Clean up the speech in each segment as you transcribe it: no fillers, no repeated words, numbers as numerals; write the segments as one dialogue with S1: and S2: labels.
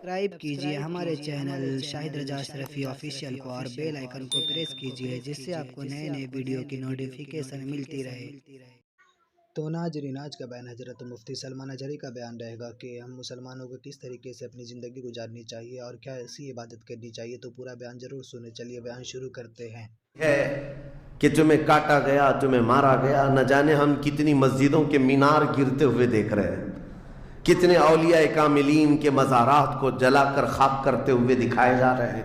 S1: Subscribe کیجئے ہمارے channel شاہد رجا اشرفی آفیشیل کو اور بیل آئیکن کو پریس کیجئے جس سے آپ کو نئے نئے ویڈیو کی نوٹیفیکیشن ملتی رہے۔
S2: تو ناظرین، آج کا بیان حضرت مفتی سلمان اجہری کا بیان رہے گا کہ ہم مسلمانوں کو کس طریقے سے اپنی زندگی گزارنی چاہیے اور کیا ایسی عبادت کرنی چاہیے، تو پورا بیان ضرور سنیں۔ چلیے بیان شروع کرتے ہیں۔
S3: ہے کہ تمہیں کاٹا گیا، تمہیں مارا گیا، نہ جانے ہم کتنی مسجدوں کے مینار گرتے ہوئے دیکھ رہے ہیں، کتنے اولیاء کاملین کے مزارات کو جلا کر خاک کرتے ہوئے دکھائے جا رہے ہیں،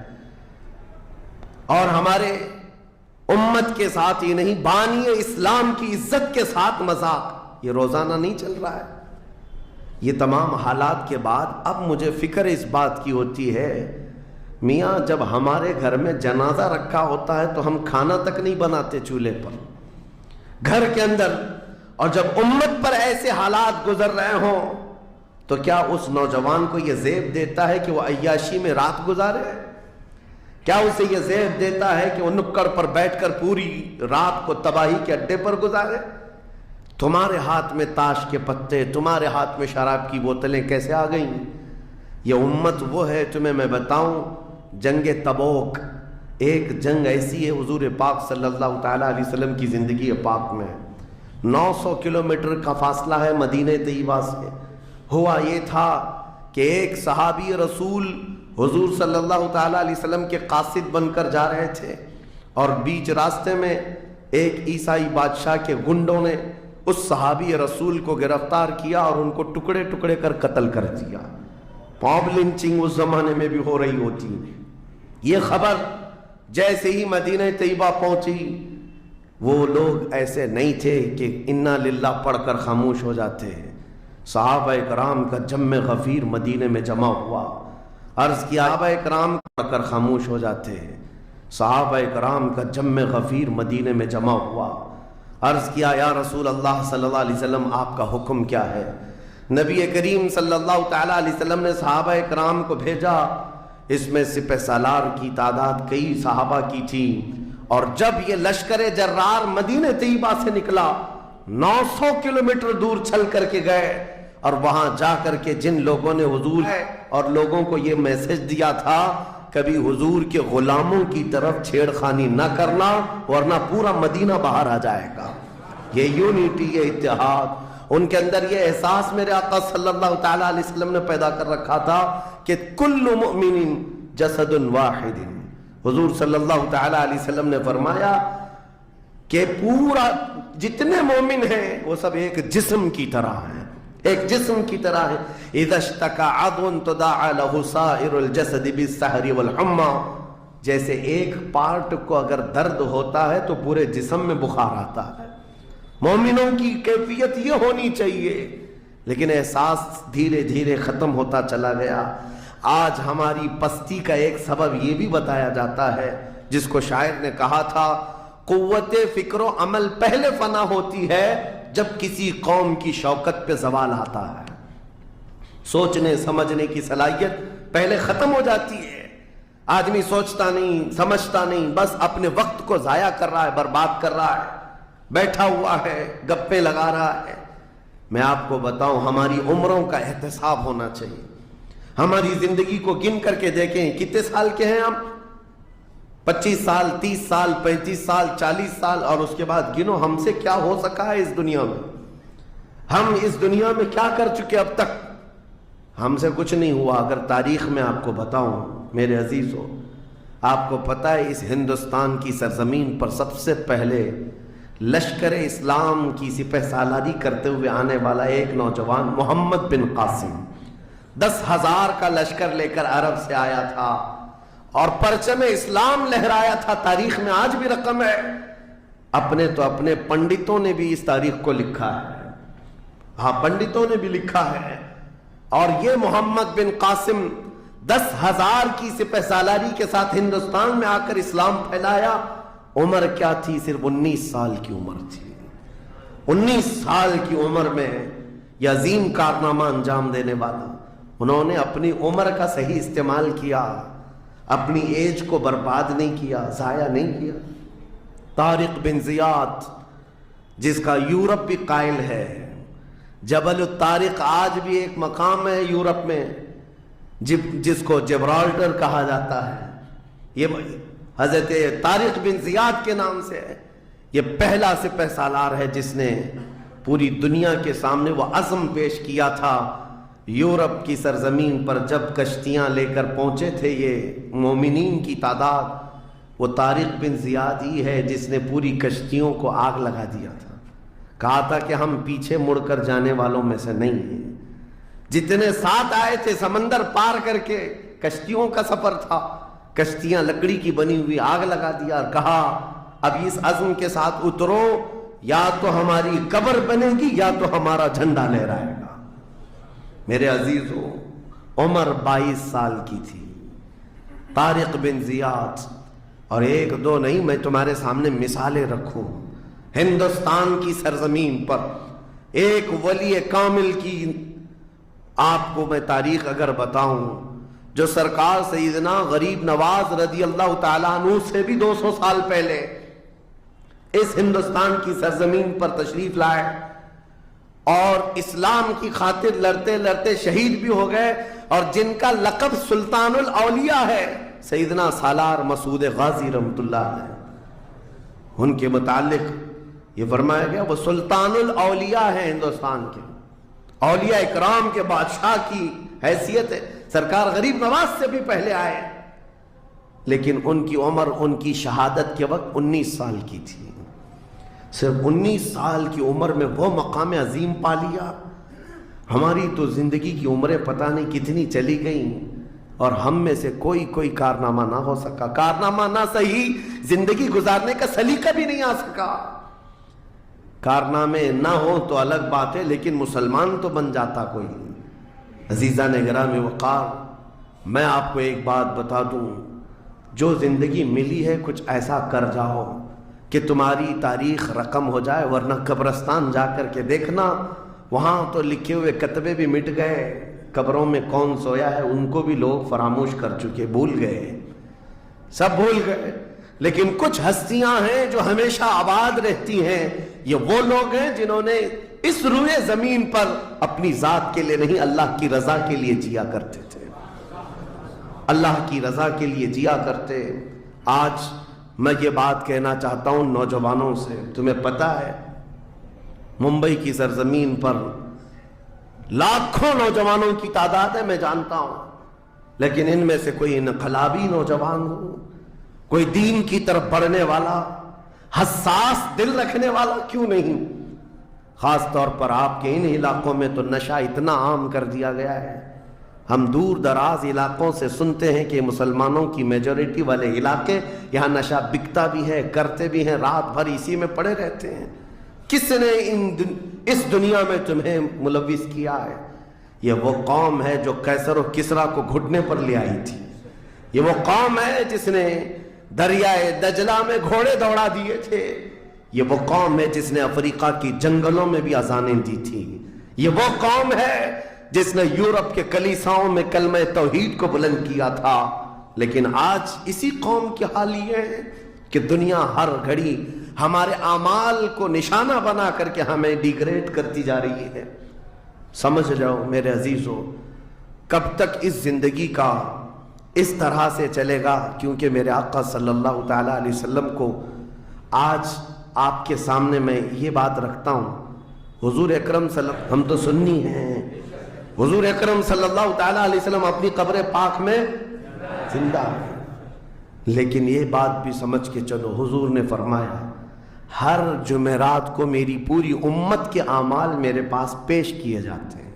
S3: اور ہمارے امت کے ساتھ ہی نہیں، بانی اسلام کی عزت کے ساتھ مذاق یہ روزانہ نہیں چل رہا ہے۔ یہ تمام حالات کے بعد اب مجھے فکر اس بات کی ہوتی ہے، میاں جب ہمارے گھر میں جنازہ رکھا ہوتا ہے تو ہم کھانا تک نہیں بناتے چولہے پر گھر کے اندر، اور جب امت پر ایسے حالات گزر رہے ہوں تو کیا اس نوجوان کو یہ زیب دیتا ہے کہ وہ عیاشی میں رات گزارے؟ کیا اسے یہ زیب دیتا ہے کہ وہ نکڑ پر بیٹھ کر پوری رات کو تباہی کے اڈے پر گزارے؟ تمہارے ہاتھ میں تاش کے پتے، تمہارے ہاتھ میں شراب کی بوتلیں کیسے آ گئیں؟ یہ امت وہ ہے، تمہیں میں بتاؤں، جنگ تبوک ایک جنگ ایسی ہے حضور پاک صلی اللہ تعالیٰ علیہ وسلم کی زندگی پاک میں 900 کلومیٹر کا فاصلہ ہے مدینہ طیبہ سے۔ ہوا یہ تھا کہ ایک صحابی رسول حضور صلی اللہ تعالیٰ علیہ وسلم کے قاصد بن کر جا رہے تھے، اور بیچ راستے میں ایک عیسائی بادشاہ کے گنڈوں نے اس صحابی رسول کو گرفتار کیا اور ان کو ٹکڑے ٹکڑے کر قتل کر دیا۔ موب لنچنگ اس زمانے میں بھی ہو رہی ہوتی۔ یہ خبر جیسے ہی مدینہ طیبہ پہنچی، وہ لوگ ایسے نہیں تھے کہ انا للہ پڑھ کر خاموش ہو جاتے ہیں۔ صحابہ کرام کا جم غفیر مدینے میں جمع ہوا، عرض کیا صحابہ کرام پڑھ کر خاموش ہو جاتے ہیں۔ صحابہ کرام کا جم غفیر مدینے میں جمع ہوا، عرض کیا یا رسول اللہ صلی اللہ علیہ وسلم آپ کا حکم کیا ہے؟ نبی کریم صلی اللہ تعالیٰ علیہ وسلم نے صحابہ کرام کو بھیجا، اس میں سپہ سالار کی تعداد کئی صحابہ کی تھی، اور جب یہ لشکر جرار مدینہ طیبہ سے نکلا 900 کلومیٹر دور چل کر کے گئے، اور وہاں جا کر کے جن لوگوں نے حضور اور لوگوں کو یہ میسج دیا تھا کبھی حضور کے غلاموں کی طرف چھیڑ خانی نہ کرنا ورنہ پورا مدینہ باہر آ جائے گا۔ یہ یونٹی، یہ اتحاد، ان کے اندر یہ احساس میرے آقا صلی اللہ تعالیٰ علیہ وسلم نے پیدا کر رکھا تھا کہ کل مؤمن جسد واحد۔ حضور صلی اللہ تعالیٰ علیہ وسلم نے فرمایا کہ پورا جتنے مومن ہیں وہ سب ایک جسم کی طرح ہیں، ایک جسم کی طرح ہے۔ اذا اشتکى عضو تداعى له سائر الجسد بالسهر والحمى، جیسے ایک پارٹ کو اگر درد ہوتا ہے تو پورے جسم میں بخار آتا ہے۔ مومنوں کی کیفیت یہ ہونی چاہیے، لیکن احساس دھیرے دھیرے ختم ہوتا چلا گیا۔ آج ہماری پستی کا ایک سبب یہ بھی بتایا جاتا ہے، جس کو شاعر نے کہا تھا، قوت فکر و عمل پہلے فنا ہوتی ہے جب کسی قوم کی شوکت پہ زوال آتا ہے۔ سوچنے سمجھنے کی صلاحیت پہلے ختم ہو جاتی ہے، آدمی سوچتا نہیں، سمجھتا نہیں، بس اپنے وقت کو ضائع کر رہا ہے، برباد کر رہا ہے، بیٹھا ہوا ہے، گپیں لگا رہا ہے۔ میں آپ کو بتاؤں، ہماری عمروں کا احتساب ہونا چاہیے۔ ہماری زندگی کو گن کر کے دیکھیں، کتنے سال کے ہیں ہم؟ 25 سال، 30 سال، 35 سال، 40 سال، اور اس کے بعد گنو ہم سے کیا ہو سکا ہے اس دنیا میں، ہم اس دنیا میں کیا کر چکے اب تک؟ ہم سے کچھ نہیں ہوا۔ اگر تاریخ میں آپ کو بتاؤں میرے عزیزو، آپ کو پتہ ہے اس ہندوستان کی سرزمین پر سب سے پہلے لشکر اسلام کی سپہ سالاری کرتے ہوئے آنے والا ایک نوجوان محمد بن قاسم 10,000 کا لشکر لے کر عرب سے آیا تھا، اور پرچم اسلام لہرایا تھا۔ تاریخ میں آج بھی رقم ہے، اپنے پنڈتوں نے بھی اس تاریخ کو لکھا ہے، ہاں پنڈتوں نے بھی لکھا ہے۔ اور یہ محمد بن قاسم 10,000 کی سپہ سالاری کے ساتھ ہندوستان میں آ کر اسلام پھیلایا۔ عمر کیا تھی؟ صرف 19 سال کی عمر تھی۔ 19 سال کی عمر میں یہ عظیم کارنامہ انجام دینے والا، انہوں نے اپنی عمر کا صحیح استعمال کیا، اپنی ایج کو برباد نہیں کیا، ضائع نہیں کیا۔ طارق بن زیاد، جس کا یورپ بھی قائل ہے، جبل الطارق آج بھی ایک مقام ہے یورپ میں، جس کو جبرالٹر کہا جاتا ہے، یہ حضرت طارق بن زیاد کے نام سے ہے، یہ پہلا سپہ سالار ہے جس نے پوری دنیا کے سامنے وہ عزم پیش کیا تھا۔ یورپ کی سرزمین پر جب کشتیاں لے کر پہنچے تھے یہ مومنین کی تعداد، وہ طارق بن زیاد ہی ہے جس نے پوری کشتیوں کو آگ لگا دیا تھا، کہا تھا کہ ہم پیچھے مڑ کر جانے والوں میں سے نہیں ہیں۔ جتنے ساتھ آئے تھے سمندر پار کر کے، کشتیوں کا سفر تھا، کشتیاں لکڑی کی بنی ہوئی، آگ لگا دیا اور کہا اب اس عزم کے ساتھ اترو، یا تو ہماری قبر بنے گی یا تو ہمارا جھنڈا لہرائے گا۔ میرے عزیزو، عمر 22 سال کی تھی، طارق بن زیاد، اور ایک دو نہیں، میں تمہارے سامنے مثالیں رکھوں۔ ہندوستان کی سرزمین پر ایک ولی کامل کی آپ کو میں تاریخ اگر بتاؤں، جو سرکار سیدنا غریب نواز رضی اللہ تعالیٰ عنہ سے بھی 200 سال پہلے اس ہندوستان کی سرزمین پر تشریف لائے اور اسلام کی خاطر لڑتے لڑتے شہید بھی ہو گئے، اور جن کا لقب سلطان الاولیاء ہے، سیدنا سالار مسعود غازی رحمۃ اللہ علیہ، ان کے متعلق یہ فرمایا گیا وہ سلطان الاولیاء ہے، ہندوستان کے اولیاء اکرام کے بادشاہ کی حیثیت ہے۔ سرکار غریب نواز سے بھی پہلے آئے، لیکن ان کی عمر ان کی شہادت کے وقت 19 سال کی تھی۔ صرف 19 سال کی عمر میں وہ مقام عظیم پا لیا۔ ہماری تو زندگی کی عمریں پتہ نہیں کتنی چلی گئیں، اور ہم میں سے کوئی کارنامہ نہ ہو سکا، کارنامہ نہ صحیح، زندگی گزارنے کا سلیقہ بھی نہیں آ سکا۔ کارنامے نہ ہو تو الگ بات ہے، لیکن مسلمان تو بن جاتا کوئی۔ عزیزان گرامی وقار، میں آپ کو ایک بات بتا دوں، جو زندگی ملی ہے کچھ ایسا کر جاؤ کہ تمہاری تاریخ رقم ہو جائے، ورنہ قبرستان جا کر کے دیکھنا، وہاں تو لکھے ہوئے کتبے بھی مٹ گئے، قبروں میں کون سویا ہے ان کو بھی لوگ فراموش کر چکے، بھول گئے، سب بھول گئے۔ لیکن کچھ ہستیاں ہیں جو ہمیشہ آباد رہتی ہیں، یہ وہ لوگ ہیں جنہوں نے اس روئے زمین پر اپنی ذات کے لیے نہیں، اللہ کی رضا کے لیے جیا کرتے تھے، اللہ کی رضا کے لیے جیا کرتے۔ آج میں یہ بات کہنا چاہتا ہوں نوجوانوں سے، تمہیں پتہ ہے ممبئی کی سرزمین پر لاکھوں نوجوانوں کی تعداد ہے، میں جانتا ہوں، لیکن ان میں سے کوئی انقلابی نوجوان ہو، کوئی دین کی طرف بڑھنے والا، حساس دل رکھنے والا کیوں نہیں؟ خاص طور پر آپ کے ان علاقوں میں تو نشہ اتنا عام کر دیا گیا ہے، ہم دور دراز علاقوں سے سنتے ہیں کہ مسلمانوں کی میجورٹی والے علاقے، یہاں نشہ بکتا بھی ہے، کرتے بھی ہیں، رات بھر اسی میں پڑے رہتے ہیں۔ کس نے اس دنیا میں تمہیں ملوث کیا ہے؟ یہ وہ قوم ہے جو قیصر و کسریٰ کو گھٹنے پر لے آئی تھی، یہ وہ قوم ہے جس نے دریائے دجلہ میں گھوڑے دوڑا دیے تھے، یہ وہ قوم ہے جس نے افریقہ کی جنگلوں میں بھی اذانیں دی تھی، یہ وہ قوم ہے جس نے یورپ کے کلیساؤں میں کلمہ توحید کو بلند کیا تھا۔ لیکن آج اسی قوم کی حال یہ ہے کہ دنیا ہر گھڑی ہمارے اعمال کو نشانہ بنا کر کے ہمیں ڈیگریڈ کرتی جا رہی ہے۔ سمجھ جاؤ میرے عزیزو، کب تک اس زندگی کا اس طرح سے چلے گا؟ کیونکہ میرے آقا صلی اللہ تعالیٰ علیہ وسلم کو آج آپ کے سامنے میں یہ بات رکھتا ہوں، حضور اکرم ہم تو سنی ہیں، حضور اکرم صلی اللہ تعالیٰ علیہ وسلم اپنی قبر پاک میں زندہ ہے، لیکن یہ بات بھی سمجھ کے چلو، حضور نے فرمایا ہر جمعرات کو میری پوری امت کے اعمال میرے پاس پیش کیے جاتے ہیں،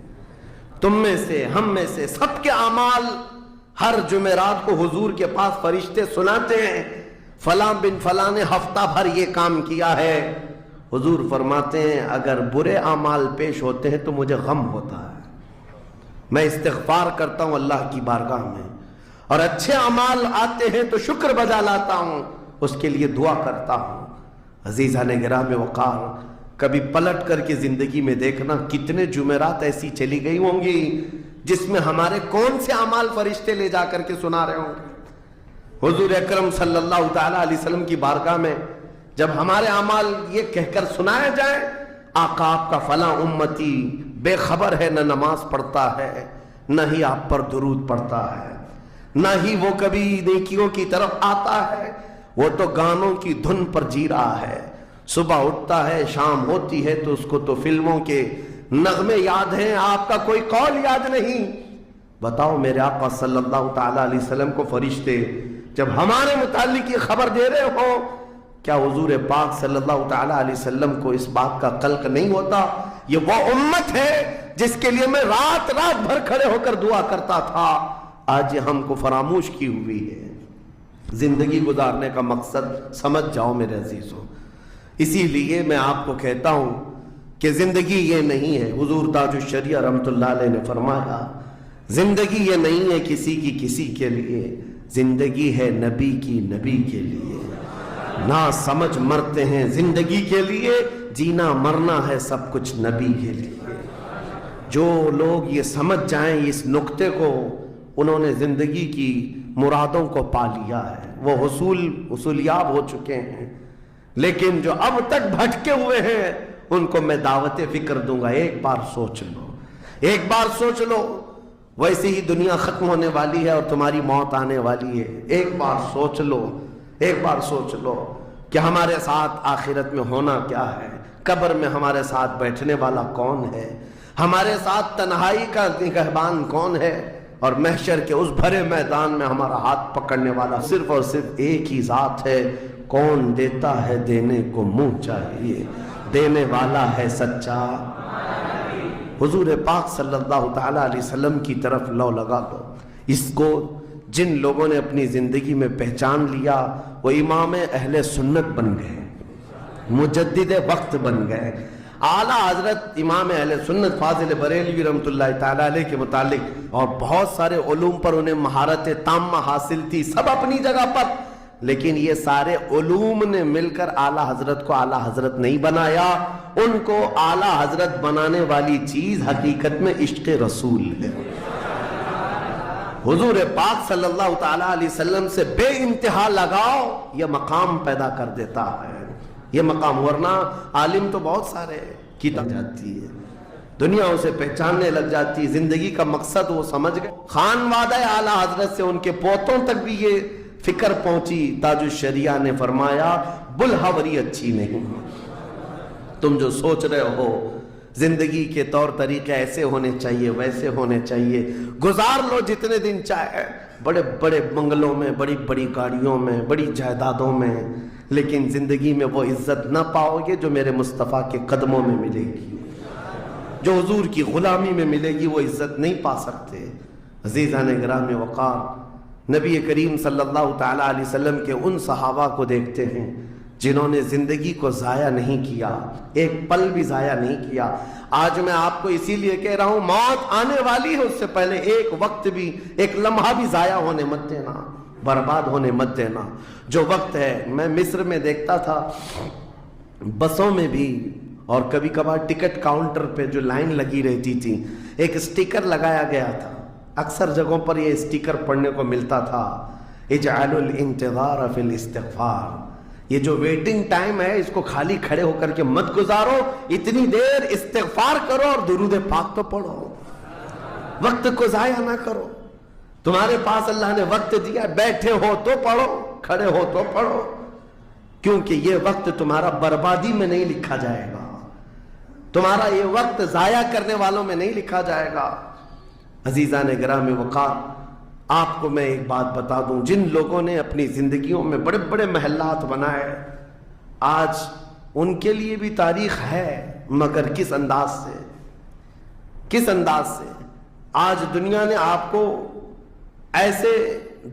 S3: تم میں سے، ہم میں سے، سب کے اعمال ہر جمعرات کو حضور کے پاس فرشتے سناتے ہیں، فلاں بن فلاں نے ہفتہ بھر یہ کام کیا ہے۔ حضور فرماتے ہیں اگر برے اعمال پیش ہوتے ہیں تو مجھے غم ہوتا ہے، میں استغفار کرتا ہوں اللہ کی بارگاہ میں، اور اچھے اعمال آتے ہیں تو شکر بجا لاتا ہوں، اس کے لیے دعا کرتا ہوں۔ عزیزان گرامی وقار، کبھی پلٹ کر کے زندگی میں دیکھنا کتنے جمعرات ایسی چلی گئی ہوں گی جس میں ہمارے کون سے اعمال فرشتے لے جا کر کے سنا رہے ہوں گے۔ حضور اکرم صلی اللہ تعالیٰ علیہ وسلم کی بارگاہ میں جب ہمارے اعمال یہ کہہ کر سنائے جائیں، آقا آپ کا فلاں امتی بے خبر ہے، نہ نماز پڑھتا ہے، نہ ہی آپ پر درود پڑتا ہے، نہ ہی وہ کبھی نیکیوں کی طرف آتا ہے، وہ تو گانوں کی دھن پر جی رہا ہے۔ صبح اٹھتا ہے، شام ہوتی ہے تو اس کو تو فلموں کے نغمے یاد ہیں، آپ کا کوئی قول یاد نہیں۔ بتاؤ میرے آقا صلی اللہ تعالی علیہ وسلم کو فرشتے جب ہمارے متعلق یہ خبر دے رہے ہو، کیا حضور پاک صلی اللہ تعالی علیہ وسلم کو اس بات کا قلق نہیں ہوتا؟ یہ وہ امت ہے جس کے لیے میں رات رات بھر کھڑے ہو کر دعا کرتا تھا، آج یہ ہم کو فراموش کی ہوئی ہے۔ زندگی گزارنے کا مقصد سمجھ جاؤ میرے عزیزوں، اسی لیے میں آپ کو کہتا ہوں کہ زندگی یہ نہیں ہے، حضور تاج الشریعہ رحمت اللہ علیہ نے فرمایا زندگی یہ نہیں ہے کسی کی کسی کے لیے، زندگی ہے نبی کی نبی کے لیے۔ نہ سمجھ مرتے ہیں زندگی کے لیے، جینا مرنا ہے سب کچھ نبی کے لیے۔ جو لوگ یہ سمجھ جائیں اس نقطے کو، انہوں نے زندگی کی مرادوں کو پا لیا ہے، وہ حصولیاب ہو چکے ہیں۔ لیکن جو اب تک بھٹکے ہوئے ہیں ان کو میں دعوت فکر دوں گا، ایک بار سوچ لو، ایک بار سوچ لو، ویسے ہی دنیا ختم ہونے والی ہے اور تمہاری موت آنے والی ہے۔ ایک بار سوچ لو، ایک بار سوچ لو کہ ہمارے ساتھ آخرت میں ہونا کیا ہے، قبر میں ہمارے ساتھ بیٹھنے والا کون ہے، ہمارے ساتھ تنہائی کا نگہبان کون ہے، اور محشر کے اس بھرے میدان میں ہمارا ہاتھ پکڑنے والا صرف اور صرف ایک ہی ذات ہے۔ کون دیتا ہے دینے کو منہ چاہیے، دینے والا ہے سچا۔ حضور پاک صلی اللہ تعالی علیہ وسلم کی طرف لو لگا دو۔ اس کو جن لوگوں نے اپنی زندگی میں پہچان لیا وہ امام اہل سنت بن گئے، مجدد وقت بن گئے۔ اعلیٰ حضرت امام اہل سنت فاضل بریلوی رحمۃ اللہ تعالی علیہ کے متعلق اور بہت سارے علوم پر انہیں مہارت تامہ حاصل تھی، سب اپنی جگہ پر، لیکن یہ سارے علوم نے مل کر اعلیٰ حضرت کو اعلیٰ حضرت نہیں بنایا۔ ان کو اعلیٰ حضرت بنانے والی چیز حقیقت میں عشق رسول ہے۔ حضور پاک صلی اللہ تعالی علیہ وسلم سے بے انتہا لگاؤ، یہ مقام پیدا کر دیتا ہے، یہ مقام۔ ورنہ عالم تو بہت سارے کتاب جاتی ہے، دنیا اسے پہچاننے لگ جاتی ہے، زندگی کا مقصد وہ سمجھ گئے۔ خان وعدہ اعلیٰ حضرت سے ان کے پوتوں تک بھی یہ فکر پہنچی۔ تاج الشریعہ نے فرمایا بلہوری اچھی نہیں، تم جو سوچ رہے ہو زندگی کے طور طریقے ایسے ہونے چاہیے ویسے ہونے چاہیے، گزار لو جتنے دن چاہے، بڑے بڑے بنگلوں میں، بڑی بڑی گاڑیوں میں، بڑی جائیدادوں میں، لیکن زندگی میں وہ عزت نہ پاؤ گے جو میرے مصطفیٰ کے قدموں میں ملے گی، جو حضور کی غلامی میں ملے گی، وہ عزت نہیں پا سکتے۔ عزیزان گرامی وقار، نبی کریم صلی اللہ تعالی علیہ وسلم کے ان صحابہ کو دیکھتے ہیں جنہوں نے زندگی کو ضائع نہیں کیا، ایک پل بھی ضائع نہیں کیا۔ آج میں آپ کو اسی لیے کہہ رہا ہوں موت آنے والی ہے، اس سے پہلے ایک وقت بھی، ایک لمحہ بھی ضائع ہونے مت دینا، برباد ہونے مت دینا۔ جو وقت ہے، میں مصر میں دیکھتا تھا بسوں میں بھی، اور کبھی کبھار ٹکٹ کاؤنٹر پہ جو لائن لگی رہتی تھی، ایک اسٹیکر لگایا گیا تھا، اکثر جگہوں پر یہ اسٹیکر پڑھنے کو ملتا تھا، اجعلوا الانتظار فی الاستغفار، یہ جو ویٹنگ ٹائم ہے اس کو خالی کھڑے ہو کر کے مت گزارو، اتنی دیر استغفار کرو اور درود پاک تو پڑھو، وقت کو ضائع نہ کرو۔ تمہارے پاس اللہ نے وقت دیا، بیٹھے ہو تو پڑھو، کھڑے ہو تو پڑھو، کیونکہ یہ وقت تمہارا بربادی میں نہیں لکھا جائے گا، تمہارا یہ وقت ضائع کرنے والوں میں نہیں لکھا جائے گا۔ عزیزان گرامی وقار، آپ کو میں ایک بات بتا دوں، جن لوگوں نے اپنی زندگیوں میں بڑے بڑے محلات بنائے، آج ان کے لیے بھی تاریخ ہے، مگر کس انداز سے، کس انداز سے۔ آج دنیا نے آپ کو ایسے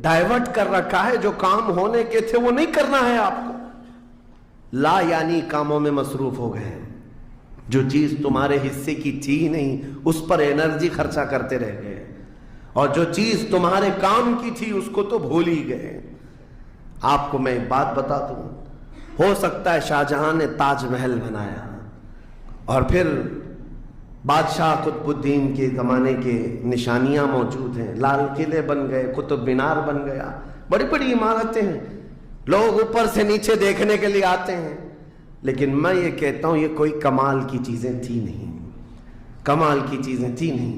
S3: ڈائیورٹ کر رکھا ہے، جو کام ہونے کے تھے وہ نہیں کرنا ہے آپ کو، لا یعنی کاموں میں مصروف ہو گئے، جو چیز تمہارے حصے کی تھی ہی نہیں اس پر انرجی خرچہ کرتے رہ گئے، اور جو چیز تمہارے کام کی تھی اس کو تو بھول ہی گئے۔ آپ کو میں ایک بات بتا دوں، ہو سکتا ہے شاہ جہاں نے تاج محل بنایا، اور پھر بادشاہ قطب الدین کے زمانے کے نشانیاں موجود ہیں، لال قلعے بن گئے، قطب مینار بن گیا، بڑی بڑی عمارتیں ہیں، لوگ اوپر سے نیچے دیکھنے کے لیے آتے ہیں، لیکن میں یہ کہتا ہوں یہ کوئی کمال کی چیزیں تھی نہیں، کمال کی چیزیں تھی نہیں۔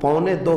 S3: 2.25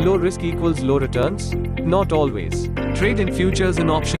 S4: Low risk equals low returns? Not always. Trade in futures and options.